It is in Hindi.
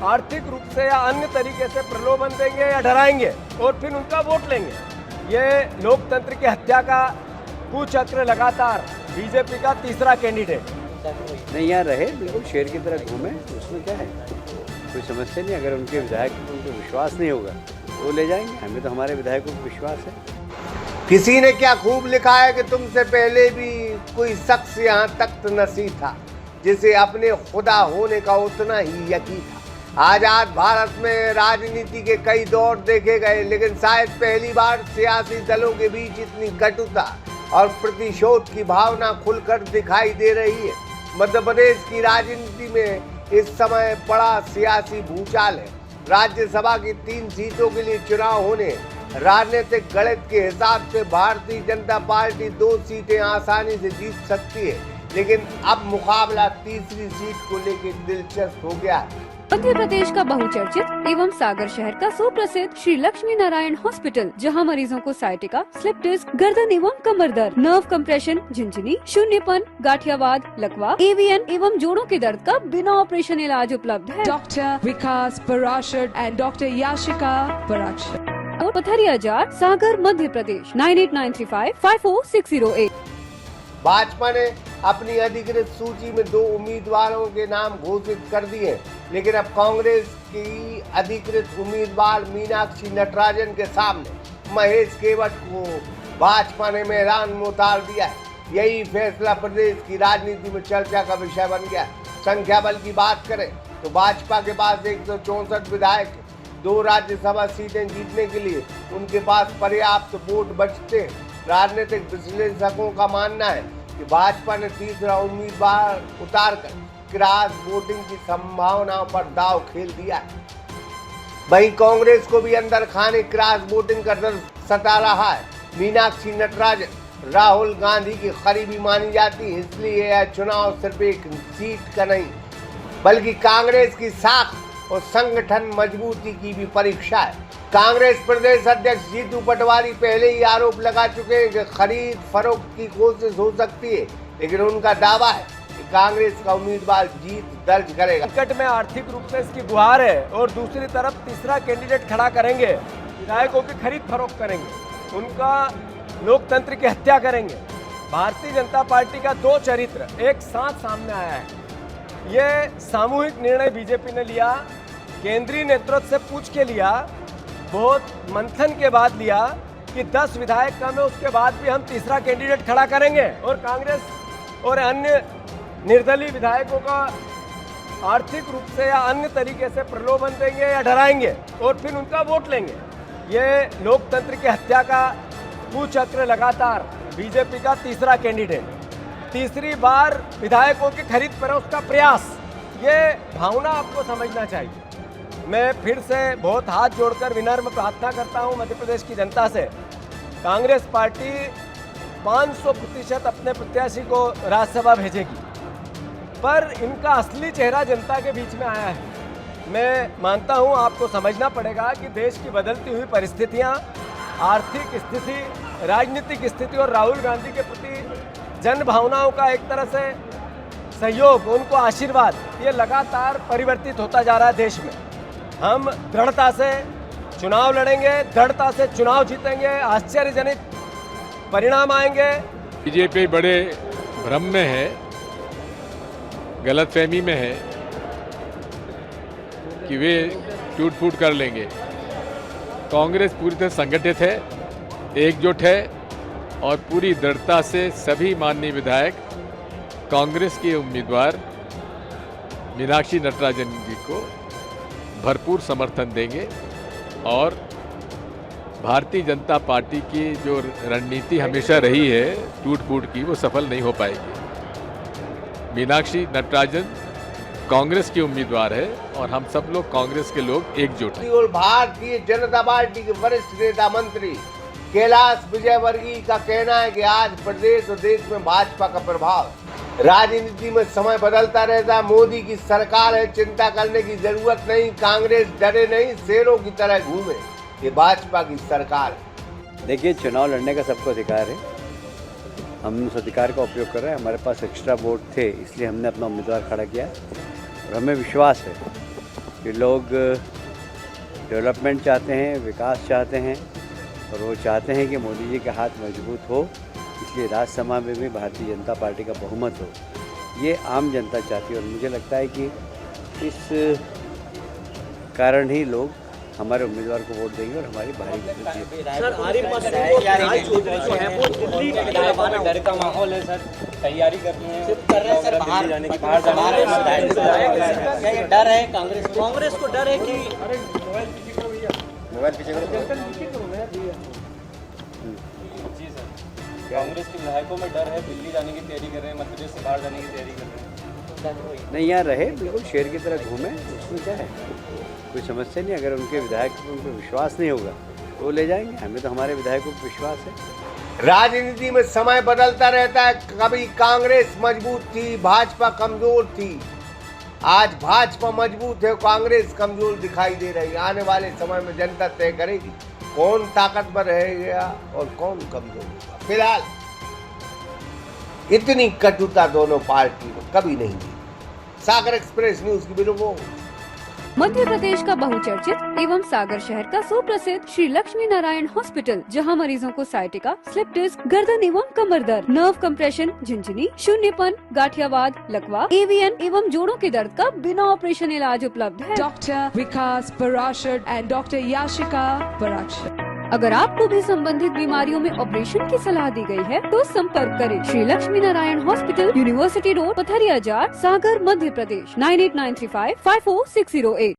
आर्थिक रूप से या अन्य तरीके से प्रलोभन देंगे या डराएंगे और फिर उनका वोट लेंगे। ये लोकतंत्र की हत्या का कुचक्र लगातार बीजेपी का तीसरा कैंडिडेट। नहीं, यहाँ रहे, बिल्कुल शेर की तरह घूमे, उसमें क्या है, कोई समस्या नहीं। अगर उनके विधायक को उनको विश्वास नहीं होगा वो ले जाएंगे, हमें तो हमारे विधायकों को विश्वास है। किसी ने क्या खूब लिखा है कि तुमसे पहले भी कोई शख्स यहाँ तख्त नसीब था जिसे अपने खुदा होने का उतना ही यकीन था। आजाद भारत में राजनीति के कई दौर देखे गए, लेकिन शायद पहली बार सियासी दलों के बीच इतनी कटुता और प्रतिशोध की भावना खुलकर दिखाई दे रही है। मध्य प्रदेश की राजनीति में इस समय बड़ा सियासी भूचाल है। राज्यसभा की 3 सीटों के लिए चुनाव होने, राजनीतिक गणित के हिसाब से भारतीय जनता पार्टी 2 सीटें आसानी से जीत सकती है, लेकिन अब मुकाबला तीसरी सीट को लेकर दिलचस्प हो गया है। मध्य प्रदेश का बहुचर्चित एवं सागर शहर का सुप्रसिद्ध श्री लक्ष्मी नारायण हॉस्पिटल, जहां मरीजों को साइटिका, स्लिप डिस्क, गर्दन एवं कमर दर्द, नर्व कंप्रेशन, झिंझनी, शून्यपन, गाठियावाद, लकवा, एवीएन एवं जोड़ों के दर्द का बिना ऑपरेशन इलाज उपलब्ध है। Doctor Vikas Parashar and doctor Yashika Parashar और पथरिया जार, सागर, मध्य प्रदेश 9895544608। भाजपा ने अपनी अधिकृत सूची में 2 उम्मीदवारों के नाम घोषित कर दिए, लेकिन अब कांग्रेस की अधिकृत उम्मीदवार मीनाक्षी नटराजन के सामने महेश केवट को भाजपा ने मैदान में उतार दिया है। यही फैसला प्रदेश की राजनीति में चर्चा का विषय बन गया। संख्या बल की बात करें तो भाजपा के पास 164 विधायक, 2 राज्यसभा सीटें जीतने के लिए उनके पास पर्याप्त वोट बचते हैं। राजनीतिक विश्लेषकों का मानना है कि भाजपा ने तीसरा उम्मीदवार उतारकर क्रॉस वोटिंग की संभावनाओं पर दांव खेल दिया है। वहीं कांग्रेस को भी अंदर खाने क्रॉस वोटिंग का डर सता रहा है। मीनाक्षी नटराजन राहुल गांधी की करीबी मानी जाती है, इसलिए यह चुनाव सिर्फ एक सीट का नहीं बल्कि कांग्रेस की साख और संगठन मजबूती की भी परीक्षा है। कांग्रेस प्रदेश अध्यक्ष जीतू पटवारी पहले ही आरोप लगा चुके हैं कि खरीद फरोख्त की कोशिश हो सकती है, लेकिन उनका दावा है कि कांग्रेस का उम्मीदवार जीत दर्ज करेगा। संकट में आर्थिक रूप से इसकी गुहार है और दूसरी तरफ तीसरा कैंडिडेट खड़ा करेंगे, विधायकों की खरीद फरोख्त करेंगे, उनका लोकतंत्र की हत्या करेंगे। भारतीय जनता पार्टी का 2 चरित्र एक साथ सामने आया है। ये सामूहिक निर्णय बीजेपी ने लिया, केंद्रीय नेतृत्व से पूछ के लिया, बहुत मंथन के बाद लिया कि 10 विधायक कम है, उसके बाद भी हम तीसरा कैंडिडेट खड़ा करेंगे और कांग्रेस और अन्य निर्दलीय विधायकों का आर्थिक रूप से या अन्य तरीके से प्रलोभन देंगे या डराएंगे और फिर उनका वोट लेंगे। ये लोकतंत्र की हत्या का कुचक्र लगातार बीजेपी का तीसरा कैंडिडेट, तीसरी बार विधायकों की खरीद पर उसका प्रयास, ये भावना आपको समझना चाहिए। मैं फिर से बहुत हाथ जोड़कर विनम्र प्रार्थना करता हूं मध्य प्रदेश की जनता से। कांग्रेस पार्टी 500% अपने प्रत्याशी को राज्यसभा भेजेगी, पर इनका असली चेहरा जनता के बीच में आया है। मैं मानता हूं आपको समझना पड़ेगा कि देश की बदलती हुई परिस्थितियां, आर्थिक स्थिति, राजनीतिक स्थिति और राहुल गांधी के प्रति जन भावनाओं का एक तरह से सहयोग, उनको आशीर्वाद, ये लगातार परिवर्तित होता जा रहा है देश में। हम दृढ़ता से चुनाव लड़ेंगे, दृढ़ता से चुनाव जीतेंगे, आश्चर्यजनक परिणाम आएंगे। बीजेपी बड़े भ्रम में है, गलतफहमी में है कि वे टूट फूट कर लेंगे। कांग्रेस पूरी तरह संगठित है, एकजुट है और पूरी दृढ़ता से सभी माननीय विधायक कांग्रेस के उम्मीदवार मीनाक्षी नटराजन जी को भरपूर समर्थन देंगे और भारतीय जनता पार्टी की जो रणनीति हमेशा रही है टूट फूट की, वो सफल नहीं हो पाएगी। मीनाक्षी नटराजन कांग्रेस की उम्मीदवार है और हम सब लोग कांग्रेस के लोग एकजुट हैं। और भारतीय जनता पार्टी के वरिष्ठ नेता मंत्री कैलाश विजयवर्गीय का कहना है कि आज प्रदेश और देश में भाजपा का प्रभाव, राजनीति में समय बदलता रहता, मोदी की सरकार है, चिंता करने की जरूरत नहीं, कांग्रेस डरे नहीं, शेरों की तरह घूमे, ये भाजपा की सरकार है। देखिए, चुनाव लड़ने का सबको अधिकार है, हम उस अधिकार का उपयोग कर रहे हैं। हमारे पास एक्स्ट्रा वोट थे, इसलिए हमने अपना उम्मीदवार खड़ा किया और हमें विश्वास है कि लोग डेवलपमेंट चाहते हैं, विकास चाहते हैं और वो चाहते हैं कि मोदी जी के हाथ मजबूत हो, इसलिए राज्यसभा में भी भारतीय जनता पार्टी का बहुमत हो। ये आम जनता चाहती है और मुझे लगता है कि इस कारण ही लोग हमारे उम्मीदवार को वोट देंगे और हमारी भारी डर का माहौल है सर, तैयारी कर रहे हैं, कर रहे हैं सर, बाहर जाने की, बाहर जाने का डर है। कांग्रेस को डर है कि मोबाइल पीछे जी सर, कांग्रेस के विधायकों में डर है, दिल्ली जाने की तैयारी कर रहे हैं, मध्य प्रदेश से बाहर जाने की तैयारी कर रहे हैं। नहीं, यहाँ रहे, बिल्कुल शेर की तरह घूमे, उसमें क्या है, कोई समस्या नहीं। अगर उनके विधायक पर उनको विश्वास नहीं होगा तो वो ले जाएंगे, हमें तो हमारे विधायकों पर विश्वास है। राजनीति में समय बदलता रहता है, कभी कांग्रेस मजबूत थी, भाजपा कमजोर थी। आज भाजपा मजबूत है, कांग्रेस कमजोर दिखाई दे रही है। आने वाले समय में जनता तय करेगी कौन ताकतवर रहेगा और कौन कमजोर। फिलहाल इतनी कटुता दोनों पार्टी में कभी नहीं थी। सागर एक्सप्रेस न्यूज की ब्यूरो। मध्य प्रदेश का बहुचर्चित एवं सागर शहर का सुप्रसिद्ध श्री लक्ष्मी नारायण हॉस्पिटल, जहां मरीजों को साइटिका, स्लिप डिस्क, गर्दन एवं कमर दर्द, नर्व कंप्रेशन, झिंझनी, शून्यपन, गाठियावाद, लकवा, एवीएन एवं जोड़ों के दर्द का बिना ऑपरेशन इलाज उपलब्ध है। Dr. Vikas Parashar and Dr. Yashika Parashar. अगर आपको भी संबंधित बीमारियों में ऑपरेशन की सलाह दी गई है तो संपर्क करें Shri Lakshmi Narayan hospital, university road, Patharia Jar, Sagar, Madhya Pradesh 9893554608।